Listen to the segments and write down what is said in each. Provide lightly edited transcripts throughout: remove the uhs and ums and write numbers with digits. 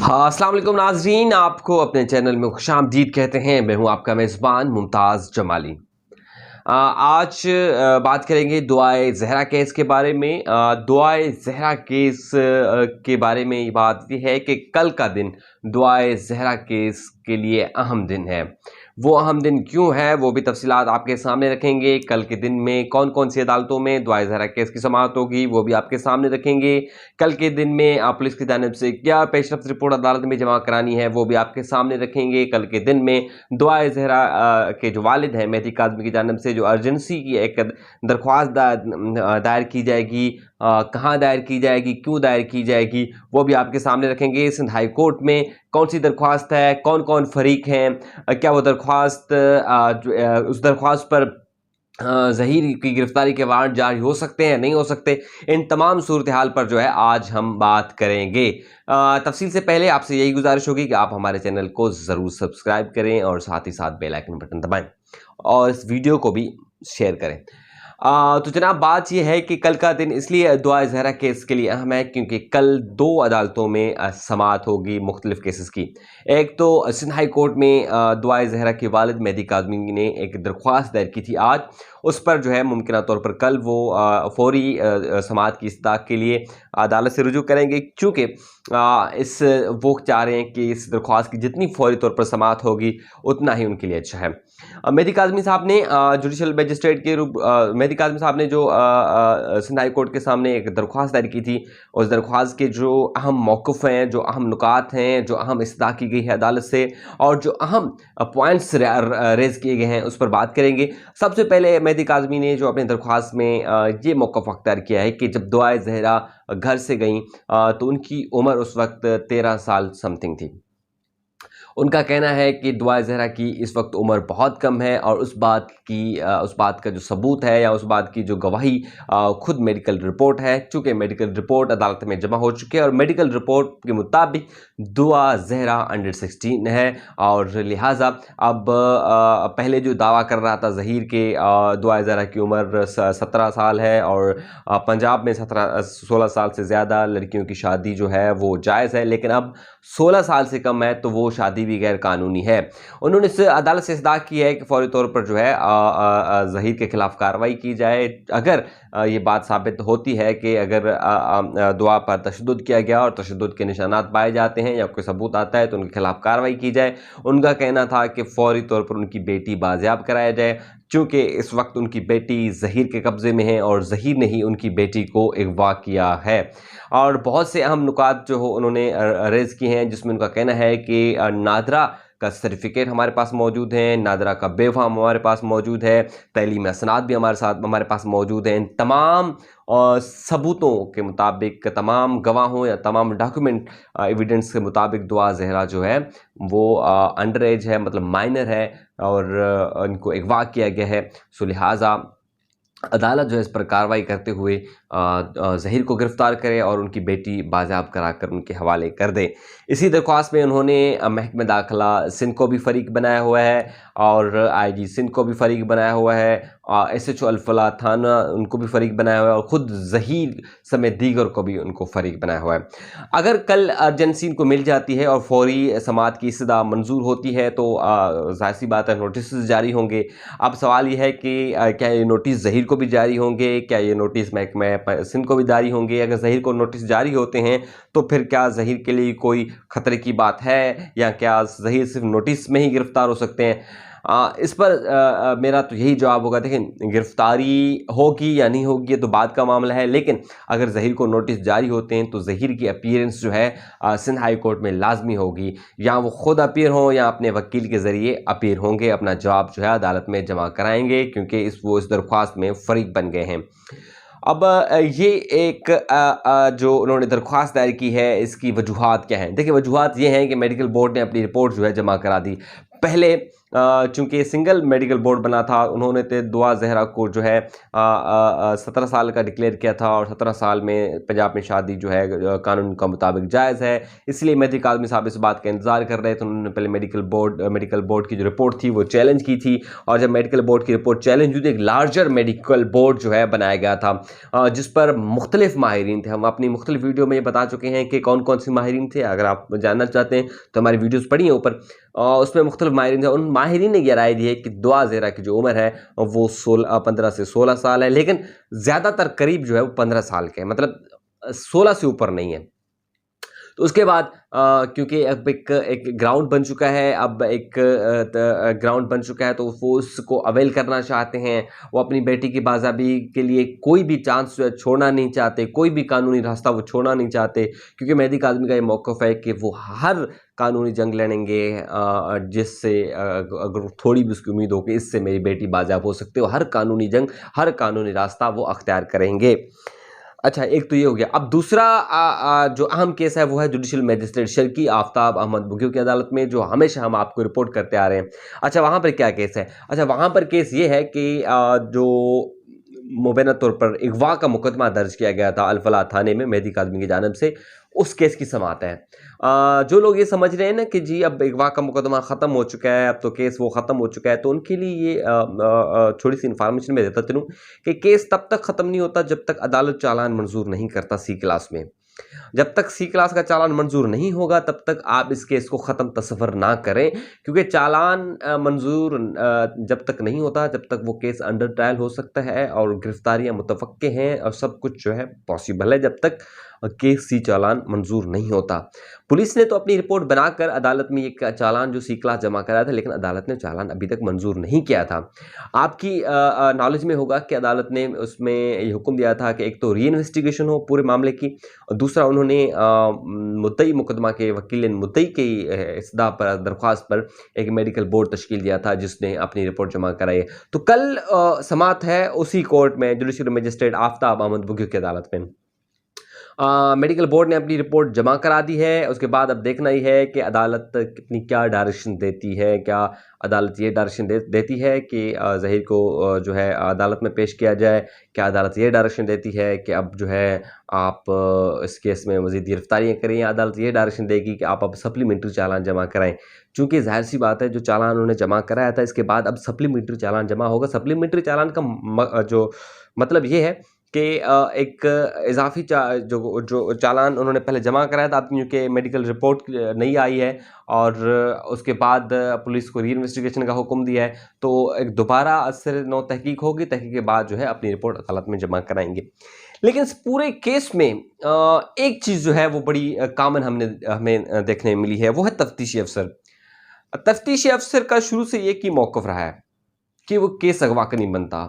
ہاں السلام علیکم ناظرین، آپ کو اپنے چینل میں خوش آمدید کہتے ہیں۔ میں ہوں آپ کا میزبان ممتاز جمالی۔ آج بات کریں گے دعائے زہرا کیس کے بارے میں۔ دعائے زہرا کیس کے بارے میں یہ بات یہ ہے کہ کل کا دن دعائے زہرا کیس کے لیے اہم دن ہے۔ وہ اہم دن کیوں ہے وہ بھی تفصیلات آپ کے سامنے رکھیں گے۔ کل کے دن میں کون کون سی عدالتوں میں دعائے زہرا کیس کی سماعت ہوگی وہ بھی آپ کے سامنے رکھیں گے۔ کل کے دن میں پولیس کی جانب سے کیا پیش رفت رپورٹ عدالت میں جمع کرانی ہے وہ بھی آپ کے سامنے رکھیں گے۔ کل کے دن میں دعائے زہرا کے جو والد ہیں مہدی کاظمی کی جانب سے جو ارجنسی کی ایک درخواست دائر کی جائے گی، کہاں دائر کی جائے گی، کیوں دائر کی جائے گی، وہ بھی آپ کے سامنے رکھیں گے۔ سندھ ہائی کورٹ میں کون سی درخواست ہے، کون کون فریق ہیں، کیا وہ درخواست اس درخواست پر ظہیر کی گرفتاری کے وارنٹ جاری ہو سکتے ہیں نہیں ہو سکتے، ان تمام صورتحال پر جو ہے آج ہم بات کریں گے۔ تفصیل سے پہلے آپ سے یہی گزارش ہوگی کہ آپ ہمارے چینل کو ضرور سبسکرائب کریں اور ساتھ ہی ساتھ بیل آئیکن بٹن دبائیں اور اس ویڈیو کو بھی شیئر کریں۔ تو جناب بات یہ ہے کہ کل کا دن اس لیے دعائے زہرا کیس کے لیے اہم ہے کیونکہ کل دو عدالتوں میں سماعت ہوگی مختلف کیسز کی۔ ایک تو سندھ ہائی کورٹ میں دعائے زہرا کے والد مہدی کاظمی نے ایک درخواست دائر کی تھی آج، اس پر جو ہے ممکنہ طور پر کل وہ فوری سماعت کی استدعا کے لیے عدالت سے رجوع کریں گے، چونکہ وہ چاہ رہے ہیں کہ اس درخواست کی جتنی فوری طور پر سماعت ہوگی اتنا ہی ان کے لیے اچھا ہے۔ مہدی کاظمی صاحب نے جوڈیشل میجسٹریٹ کے مہدی کاظمی صاحب نے جو سندھ ہائی کورٹ کے سامنے ایک درخواست دائر کی تھی، اس درخواست کے جو اہم موقف ہیں، جو اہم نکات ہیں، جو اہم استدعا کی گئی ہے عدالت سے اور جو اہم پوائنٹس ریز کیے گئے ہیں اس پر بات کریں گے۔ سب سے پہلے مہدی کاظمی نے جو اپنے درخواست میں یہ موقف اختیار کیا ہے کہ جب دعائے زہرا گھر سے گئیں تو ان کی عمر اس وقت 13 سال سم تھنگ تھی۔ ان کا کہنا ہے کہ دعائے زہرا کی اس وقت عمر بہت کم ہے اور اس بات کا جو ثبوت ہے یا اس بات کی جو گواہی خود میڈیکل رپورٹ ہے، چونکہ میڈیکل رپورٹ عدالت میں جمع ہو چکے ہیں اور میڈیکل رپورٹ کے مطابق دعا زہرا انڈر 16 ہے اور لہٰذا اب پہلے جو دعویٰ کر رہا تھا ظہیر کے دعائے زہرا کی عمر 17 سال ہے اور پنجاب میں 16 سال سے زیادہ لڑکیوں کی شادی جو ہے وہ جائز ہے، لیکن اب 16 سال سے کم ہے تو وہ شادی بھی غیر قانونی ہے۔ انہوں نے اس عدالت سے استدعا کی ہے کہ فوری طور پر جو ہے ظہیر کے خلاف کارروائی کی جائے۔ اگر یہ بات ثابت ہوتی ہے کہ اگر دعا پر تشدد کیا گیا اور تشدد کے نشانات پائے جاتے ہیں یا کوئی ثبوت آتا ہے تو ان کے خلاف کارروائی کی جائے۔ ان کا کہنا تھا کہ فوری طور پر ان کی بیٹی بازیاب کرایا جائے، چونکہ اس وقت ان کی بیٹی ظہیر کے قبضے میں ہے اور ظہیر نے ہی ان کی بیٹی کو اغوا کیا ہے۔ اور بہت سے اہم نکات جو انہوں نے ریز کی ہیں جس میں ان کا کہنا ہے کہ نادرہ کا سرٹیفکیٹ ہمارے پاس موجود ہیں، نادرہ کا بے فارم ہمارے پاس موجود ہے، تعلیمی اسناد بھی ہمارے پاس موجود ہیں۔ ان تمام ثبوتوں کے مطابق، تمام گواہوں یا تمام ڈاکیومنٹ ایویڈنس کے مطابق دعا زہرا جو ہے وہ انڈر ایج ہے، مطلب مائنر ہے اور ان کو اغوا کیا گیا ہے۔ سو لہٰذا عدالت جو ہے اس پر کارروائی کرتے ہوئے ظہیر کو گرفتار کرے اور ان کی بیٹی بازیاب کرا کر ان کے حوالے کر دے۔ اسی درخواست میں انہوں نے محکمہ داخلہ سندھ کو بھی فریق بنایا ہوا ہے اور آئی جی سندھ کو بھی فریق بنایا ہوا ہے، ایس ایچ او الفلاح تھانہ ان کو بھی فریق بنایا ہوا ہے اور خود ظہیر سمیت دیگر کو بھی ان کو فریق بنایا ہوا ہے۔ اگر کل ارجنسی ان کو مل جاتی ہے اور فوری سماعت کی استدعا منظور ہوتی ہے تو ظاہر سی بات ہے نوٹسز جاری ہوں گے۔ اب سوال یہ ہے کہ کیا یہ نوٹس ظہیر کو بھی جاری ہوں گے، کیا یہ نوٹس محکمہ سندھ کو بھی جاری ہوں گے؟ اگر ظہیر کو نوٹس جاری ہوتے ہیں تو پھر کیا ظہیر کے لیے کوئی خطرے کی بات ہے یا کیا ظہیر صرف نوٹس میں ہی گرفتار ہو سکتے ہیں؟ اس پر میرا تو یہی جواب ہوگا، دیکھیں گرفتاری ہوگی یا نہیں ہوگی یہ تو بات کا معاملہ ہے، لیکن اگر ظہیر کو نوٹس جاری ہوتے ہیں تو ظہیر کی اپیئرنس جو ہے سندھ ہائی کورٹ میں لازمی ہوگی، یا وہ خود اپیئر ہوں یا اپنے وکیل کے ذریعے اپیئر ہوں گے، اپنا جواب جو ہے عدالت میں جمع کرائیں گے کیونکہ وہ اس درخواست میں فریق بن گئے ہیں۔ اب یہ ایک جو انہوں نے درخواست دائر کی ہے اس کی وجوہات کیا ہیں؟ دیکھیں وجوہات یہ ہیں کہ میڈیکل بورڈ نے اپنی رپورٹ جو ہے جمع کرا دی۔ پہلے چونکہ سنگل میڈیکل بورڈ بنا تھا، انہوں نے دعا زہرا کو جو ہے 17 سال کا ڈکلیئر کیا تھا، اور 17 سال میں پنجاب میں شادی جو ہے قانون کا مطابق جائز ہے، اس لیے مہدی کاظمی صاحب اس بات کا انتظار کر رہے تھے۔ انہوں نے پہلے میڈیکل بورڈ کی جو رپورٹ تھی وہ چیلنج کی تھی، اور جب میڈیکل بورڈ کی رپورٹ چیلنج ہوئی تو ایک لارجر میڈیکل بورڈ جو ہے بنایا گیا تھا، جس پر مختلف ماہرین تھے۔ ہم اپنی مختلف ویڈیو میں یہ بتا چکے ہیں کہ کون کون سی ماہرین تھے، اگر آپ جاننا چاہتے ہیں تو ہماری ویڈیوز پڑھی ہیں اوپر، اس میں مختلف ماہرین تھے۔ ان ماہرین نے یہ رائے دی ہے کہ دعا زہرا کی جو عمر ہے وہ 15 سے 16 سال ہے، لیکن زیادہ تر قریب جو ہے وہ 15 سال کے ہے، مطلب 16 سے اوپر نہیں ہے۔ تو اس کے بعد کیونکہ اب ایک گراؤنڈ بن چکا ہے، تو وہ اس کو اویل کرنا چاہتے ہیں، وہ اپنی بیٹی کی بازیابی کے لیے کوئی بھی چانس چھوڑنا نہیں چاہتے، کوئی بھی قانونی راستہ وہ چھوڑنا نہیں چاہتے، کیونکہ مہدی کاظمی کا یہ موقف ہے کہ وہ ہر قانونی جنگ لڑیں گے جس سے اگر تھوڑی بھی اس کی امید ہو کہ اس سے میری بیٹی بازیاب ہو سکتے ہو، ہر قانونی جنگ، ہر قانونی راستہ وہ اختیار کریں گے۔ اچھا، ایک تو یہ ہو گیا۔ اب دوسرا جو اہم کیس ہے وہ ہے جوڈیشل میجسٹریٹ شرکی آفتاب احمد بگیو کی عدالت میں، جو ہمیشہ ہم آپ کو رپورٹ کرتے آ رہے ہیں۔ اچھا، وہاں پر کیا کیس ہے؟ اچھا، وہاں پر کیس یہ ہے کہ جو مبینہ طور پر اغوا کا مقدمہ درج کیا گیا تھا الفلاح تھانے میں مہدی کاظمی کی جانب سے، اس کیس کی سماعت ہے۔ جو لوگ یہ سمجھ رہے ہیں نا کہ جی اب اغوا کا مقدمہ ختم ہو چکا ہے، اب تو کیس وہ ختم ہو چکا ہے، تو ان کے لیے یہ تھوڑی سی انفارمیشن میں دیتا چلوں کہ کیس تب تک ختم نہیں ہوتا جب تک عدالت چالان منظور نہیں کرتا سی کلاس میں۔ جب تک سی کلاس کا چالان منظور نہیں ہوگا تب تک آپ اس کیس کو ختم تصور نہ کریں، کیونکہ چالان منظور جب تک نہیں ہوتا جب تک وہ کیس انڈر ٹرائل ہو سکتا ہے، اور گرفتاریاں متوقع ہیں، اور سب کچھ جو ہے پاسبل ہے جب تک کیس سی چالان منظور نہیں ہوتا۔ پولیس نے تو اپنی رپورٹ بنا کر عدالت میں یہ چالان جو سی کلاس جمع کرایا تھا، لیکن عدالت نے چالان ابھی تک منظور نہیں کیا تھا۔ آپ کی نالج میں ہوگا کہ عدالت نے اس میں یہ حکم دیا تھا کہ ایک تو ری انویسٹیگیشن ہو پورے معاملے کی، اور دوسرا انہوں نے مدعی مقدمہ کے وکیل مدعی کی استدعا پر، درخواست پر ایک میڈیکل بورڈ تشکیل دیا تھا جس نے اپنی رپورٹ جمع کرائی ہے۔ تو کل سماعت ہے اسی کورٹ میں، جوڈیشل میجسٹریٹ آفتاب احمد بگیو کی عدالت میں۔ میڈیکل بورڈ نے اپنی رپورٹ جمع کرا دی ہے، اس کے بعد اب دیکھنا ہی ہے کہ عدالت کتنی کیا ڈائریکشن دیتی ہے۔ کیا عدالت یہ ڈائریکشن دیتی ہے کہ ظہیر کو جو ہے عدالت میں پیش کیا جائے؟ کیا عدالت یہ ڈائریکشن دیتی ہے کہ اب جو ہے آپ اس کیس میں مزید گرفتاریاں کریں، یا عدالت یہ ڈائریکشن دے گی کہ آپ اب سپلیمنٹری چالان جمع کرائیں؟ چونکہ ظاہر سی بات ہے جو چالان انہوں نے جمع کرایا تھا اس کے بعد اب سپلیمنٹری چالان جمع ہوگا۔ سپلیمنٹری چالان کا جو مطلب یہ ہے کہ ایک اضافی جو چالان انہوں نے پہلے جمع کرایا تھا، اب کیونکہ میڈیکل رپورٹ نہیں آئی ہے اور اس کے بعد پولیس کو ری انویسٹیگیشن کا حکم دیا ہے، تو ایک دوبارہ اثر نو تحقیق ہوگی، تحقیق کے بعد جو ہے اپنی رپورٹ عدالت میں جمع کرائیں گے۔ لیکن اس پورے کیس میں ایک چیز جو ہے وہ بڑی کامن ہمیں دیکھنے میں ملی ہے، وہ ہے تفتیشی افسر۔ تفتیشی افسر کا شروع سے ایک ہی موقف رہا ہے کہ وہ کیس اغوا کا نہیں بنتا۔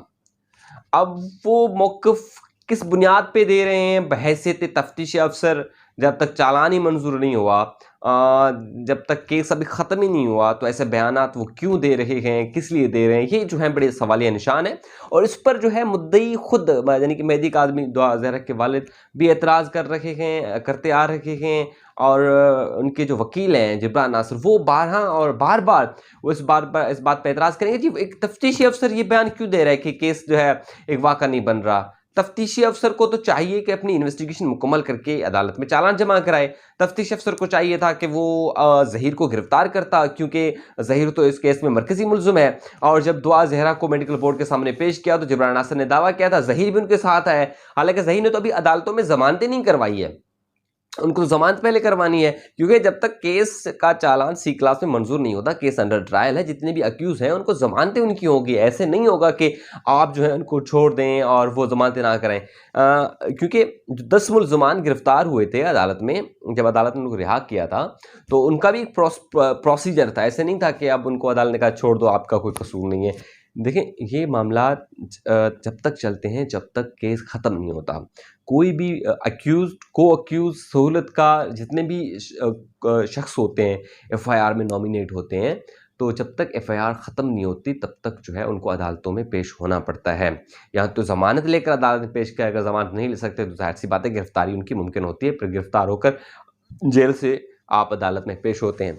اب وہ موقف کس بنیاد پہ دے رہے ہیں؟ بحیثیت تفتیشی افسر جب تک چالان ہی منظور نہیں ہوا، جب تک کیس ابھی ختم ہی نہیں ہوا، تو ایسے بیانات وہ کیوں دے رہے ہیں، کس لیے دے رہے ہیں؟ یہ جو ہے بڑے سوالیہ نشان ہے، اور اس پر جو ہے مدعی خود یعنی کہ مہدی کاظمی دعا زہرا کے والد بھی اعتراض کرتے آ رہے ہیں، اور ان کے جو وکیل ہیں جبران ناصر، وہ بار بار وہ اس بات پہ اعتراض کریں گے جی ایک تفتیشی افسر یہ بیان کیوں دے رہا ہے کہ کیس جو ہے اغوا کا نہیں بن رہا۔ تفتیشی افسر کو تو چاہیے کہ اپنی انویسٹیگیشن مکمل کر کے عدالت میں چالان جمع کرائے۔ تفتیشی افسر کو چاہیے تھا کہ وہ ظہیر کو گرفتار کرتا، کیونکہ ظہیر تو اس کیس میں مرکزی ملزم ہے، اور جب دعا زہرا کو میڈیکل بورڈ کے سامنے پیش کیا تو جبران ناصر نے دعویٰ کیا تھا ظہیر بھی ان کے ساتھ ہے، حالانکہ ظہیر نے تو ابھی عدالتوں میں ضمانتیں نہیں کروائی ہے، ان کو ضمانت پہلے کروانی ہے، کیونکہ جب تک کیس کا چالان سی کلاس میں منظور نہیں ہوتا، کیس انڈر ٹرائل ہے، جتنے بھی اکیوز ہیں ان کو ضمانتیں ان کی ہوگی۔ ایسے نہیں ہوگا کہ آپ جو ہے ان کو چھوڑ دیں اور وہ ضمانتیں نہ کریں، کیونکہ 10 ملزمان گرفتار ہوئے تھے عدالت میں، جب عدالت نے ان کو رہا کیا تھا تو ان کا بھی ایک پروسیجر تھا، ایسے نہیں تھا کہ اب ان کو عدالت نے کہا چھوڑ دو، آپ کا کوئی قصور نہیں ہے۔ دیکھیں یہ معاملات جب تک چلتے ہیں جب تک کیس ختم نہیں ہوتا، کوئی بھی اکیوز سہولت کا جتنے بھی شخص ہوتے ہیں ایف آئی آر میں نامینیٹ ہوتے ہیں، تو جب تک ایف آئی آر ختم نہیں ہوتی تب تک جو ہے ان کو عدالتوں میں پیش ہونا پڑتا ہے، یا تو ضمانت لے کر عدالت میں پیش کیا، اگر ضمانت نہیں لے سکتے تو ظاہر سی بات ہے گرفتاری ان کی ممکن ہوتی ہے، پھر گرفتار ہو کر جیل سے آپ عدالت میں پیش ہوتے ہیں۔